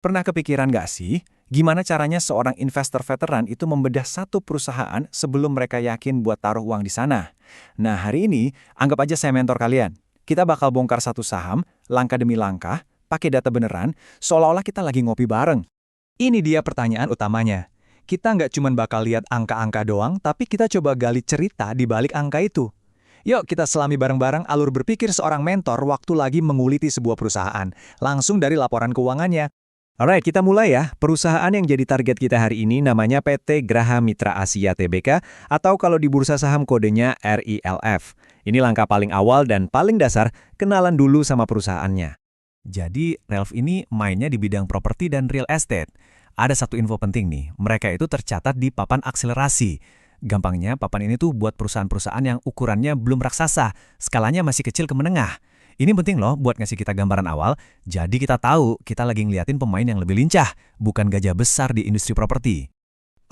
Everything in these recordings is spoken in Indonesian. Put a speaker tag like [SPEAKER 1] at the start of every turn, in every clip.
[SPEAKER 1] Pernah kepikiran nggak sih, gimana caranya seorang investor veteran itu membedah satu perusahaan sebelum mereka yakin buat taruh uang di sana? Nah, hari ini, anggap aja saya mentor kalian. Kita bakal bongkar satu saham, langkah demi langkah, pakai data beneran, seolah-olah kita lagi ngopi bareng.
[SPEAKER 2] Ini dia pertanyaan utamanya. Kita nggak cuma bakal lihat angka-angka doang, tapi kita coba gali cerita di balik angka itu. Yuk kita selami bareng-bareng alur berpikir seorang mentor waktu lagi menguliti sebuah perusahaan, langsung dari laporan keuangannya.
[SPEAKER 1] Alright, kita mulai ya. Perusahaan yang jadi target kita hari ini namanya PT Graha Mitra Asia Tbk, atau kalau di bursa saham kodenya RILF. Ini langkah paling awal dan paling dasar, kenalan dulu sama perusahaannya. Jadi, RILF ini mainnya di bidang properti dan real estate. Ada satu info penting nih, mereka itu tercatat di papan akselerasi. Gampangnya, papan ini tuh buat perusahaan-perusahaan yang ukurannya belum raksasa, skalanya masih kecil ke menengah. Ini penting loh buat ngasih kita gambaran awal, jadi kita tahu kita lagi ngeliatin pemain yang lebih lincah, bukan gajah besar di industri properti.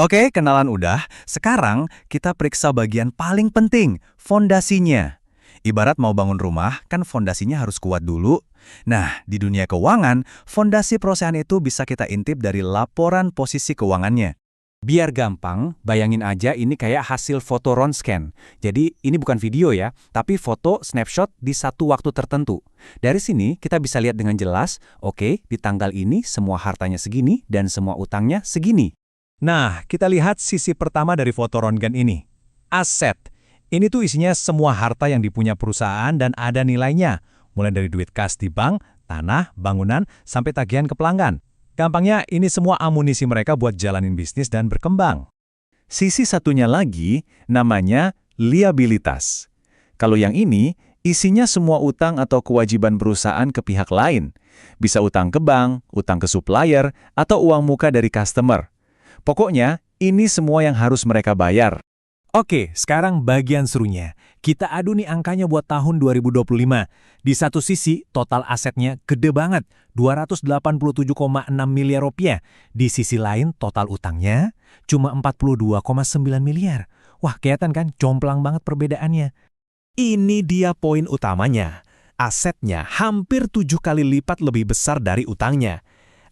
[SPEAKER 1] Oke, kenalan udah. Sekarang kita periksa bagian paling penting, fondasinya. Ibarat mau bangun rumah, kan fondasinya harus kuat dulu. Nah, di dunia keuangan, fondasi perusahaan itu bisa kita intip dari laporan posisi keuangannya. Biar gampang, bayangin aja ini kayak hasil foto ronsen. Jadi ini bukan video ya, tapi foto snapshot di satu waktu tertentu. Dari sini kita bisa lihat dengan jelas, oke, di tanggal ini semua hartanya segini dan semua utangnya segini. Nah, kita lihat sisi pertama dari foto ronggen ini. Aset. Ini tuh isinya semua harta yang dipunya perusahaan dan ada nilainya. Mulai dari duit kas di bank, tanah, bangunan, sampai tagihan ke pelanggan. Gampangnya, ini semua amunisi mereka buat jalanin bisnis dan berkembang. Sisi satunya lagi, namanya liabilitas. Kalau yang ini, isinya semua utang atau kewajiban perusahaan ke pihak lain. Bisa utang ke bank, utang ke supplier, atau uang muka dari customer. Pokoknya, ini semua yang harus mereka bayar. Oke, sekarang bagian serunya. Kita adu nih angkanya buat tahun 2025. Di satu sisi, total asetnya gede banget, 287,6 miliar rupiah. Di sisi lain, total utangnya cuma 42,9 miliar. Wah, kelihatan kan jomplang banget perbedaannya. Ini dia poin utamanya. Asetnya hampir 7 kali lipat lebih besar dari utangnya.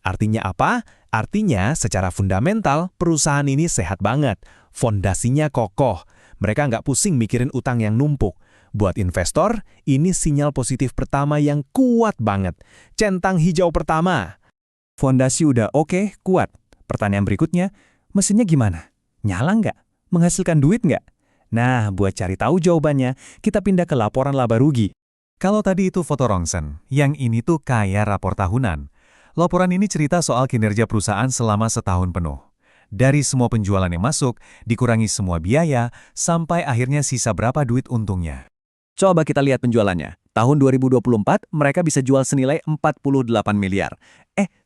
[SPEAKER 1] Artinya apa? Artinya secara fundamental perusahaan ini sehat banget. Fondasinya kokoh. Mereka nggak pusing mikirin utang yang numpuk. Buat investor, ini sinyal positif pertama yang kuat banget. Centang hijau pertama. Fondasi udah oke, kuat. Pertanyaan berikutnya, mesinnya gimana? Nyala nggak? Menghasilkan duit nggak? Nah, buat cari tahu jawabannya, kita pindah ke laporan laba rugi. Kalau tadi itu foto rongsen, yang ini tuh kayak rapor tahunan. Laporan ini cerita soal kinerja perusahaan selama setahun penuh. Dari semua penjualan yang masuk, dikurangi semua biaya, sampai akhirnya sisa berapa duit untungnya. Coba kita lihat penjualannya. Tahun 2024, mereka bisa jual senilai 48 miliar.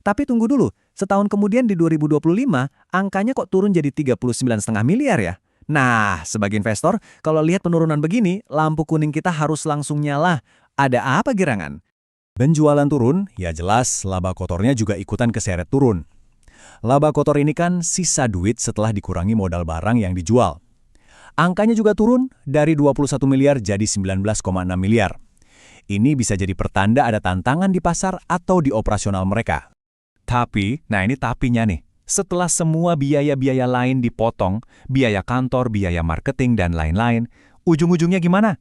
[SPEAKER 1] Tapi tunggu dulu. Setahun kemudian di 2025, angkanya kok turun jadi 39,5 miliar ya? Nah, sebagai investor, kalau lihat penurunan begini, lampu kuning kita harus langsung nyala. Ada apa gerangan? Penjualan turun, ya jelas laba kotornya juga ikutan keseret turun. Laba kotor ini kan sisa duit setelah dikurangi modal barang yang dijual. Angkanya juga turun dari 21 miliar jadi 19,6 miliar. Ini bisa jadi pertanda ada tantangan di pasar atau di operasional mereka. Tapi, nah ini tapinya nih. Setelah semua biaya-biaya lain dipotong, biaya kantor, biaya marketing, dan lain-lain, ujung-ujungnya gimana?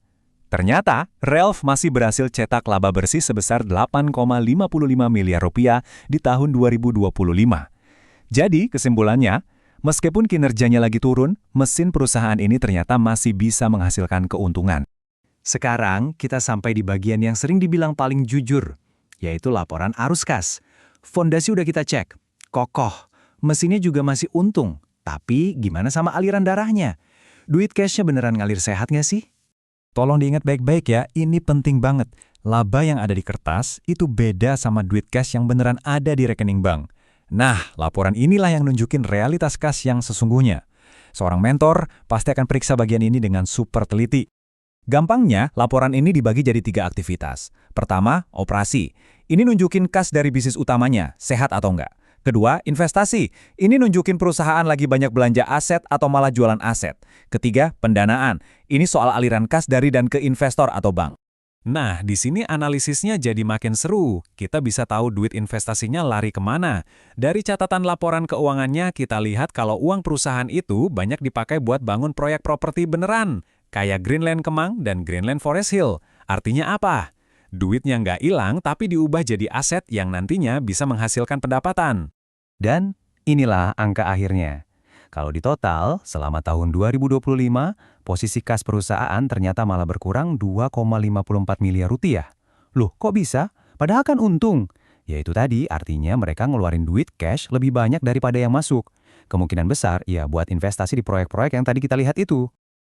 [SPEAKER 1] Ternyata, RILF masih berhasil cetak laba bersih sebesar 8,55 miliar rupiah di tahun 2025. Jadi, kesimpulannya, meskipun kinerjanya lagi turun, mesin perusahaan ini ternyata masih bisa menghasilkan keuntungan. Sekarang, kita sampai di bagian yang sering dibilang paling jujur, yaitu laporan arus kas. Fondasi udah kita cek, kokoh, mesinnya juga masih untung. Tapi, gimana sama aliran darahnya? Duit cashnya beneran ngalir sehat nggak sih? Tolong diingat baik-baik ya, ini penting banget. Laba yang ada di kertas itu beda sama duit cash yang beneran ada di rekening bank. Nah, laporan inilah yang nunjukin realitas kas yang sesungguhnya. Seorang mentor pasti akan periksa bagian ini dengan super teliti. Gampangnya, laporan ini dibagi jadi 3 aktivitas. Pertama, operasi. Ini nunjukin kas dari bisnis utamanya, sehat atau enggak. Kedua, investasi. Ini nunjukin perusahaan lagi banyak belanja aset atau malah jualan aset. Ketiga, pendanaan. Ini soal aliran kas dari dan ke investor atau bank. Nah, di sini analisisnya jadi makin seru. Kita bisa tahu duit investasinya lari kemana. Dari catatan laporan keuangannya, kita lihat kalau uang perusahaan itu banyak dipakai buat bangun proyek properti beneran, kayak Greenland Kemang dan Greenland Forest Hill. Artinya apa? Duitnya nggak hilang, tapi diubah jadi aset yang nantinya bisa menghasilkan pendapatan.
[SPEAKER 2] Dan inilah angka akhirnya. Kalau di total, selama tahun 2025, posisi kas perusahaan ternyata malah berkurang 2,54 miliar rupiah. Loh, kok bisa? Padahal kan untung. Yaitu tadi, artinya mereka ngeluarin duit cash lebih banyak daripada yang masuk. Kemungkinan besar, ya buat investasi di proyek-proyek yang tadi kita lihat itu.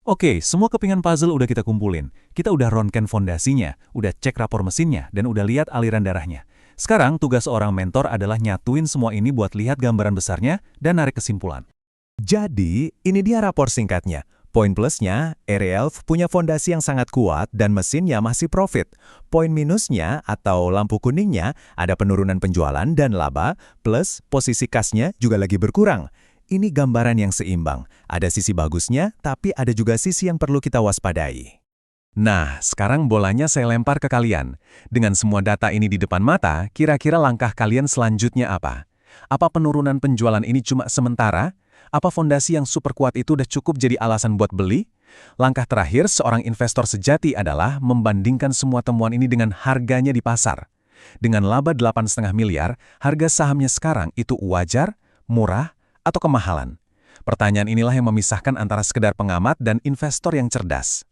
[SPEAKER 3] Oke, semua kepingan puzzle udah kita kumpulin. Kita udah rongken fondasinya, udah cek rapor mesinnya, dan udah lihat aliran darahnya. Sekarang, tugas seorang mentor adalah nyatuin semua ini buat lihat gambaran besarnya dan narik kesimpulan.
[SPEAKER 1] Jadi, ini dia rapor singkatnya. Poin plusnya, RELF punya fondasi yang sangat kuat dan mesinnya masih profit. Poin minusnya atau lampu kuningnya ada penurunan penjualan dan laba, plus posisi kasnya juga lagi berkurang. Ini gambaran yang seimbang. Ada sisi bagusnya, tapi ada juga sisi yang perlu kita waspadai. Nah, sekarang bolanya saya lempar ke kalian. Dengan semua data ini di depan mata, kira-kira langkah kalian selanjutnya apa? Apa penurunan penjualan ini cuma sementara? Apa fondasi yang super kuat itu udah cukup jadi alasan buat beli? Langkah terakhir seorang investor sejati adalah membandingkan semua temuan ini dengan harganya di pasar. Dengan laba 8,5 miliar, harga sahamnya sekarang itu wajar, murah, atau kemahalan? Pertanyaan inilah yang memisahkan antara sekedar pengamat dan investor yang cerdas.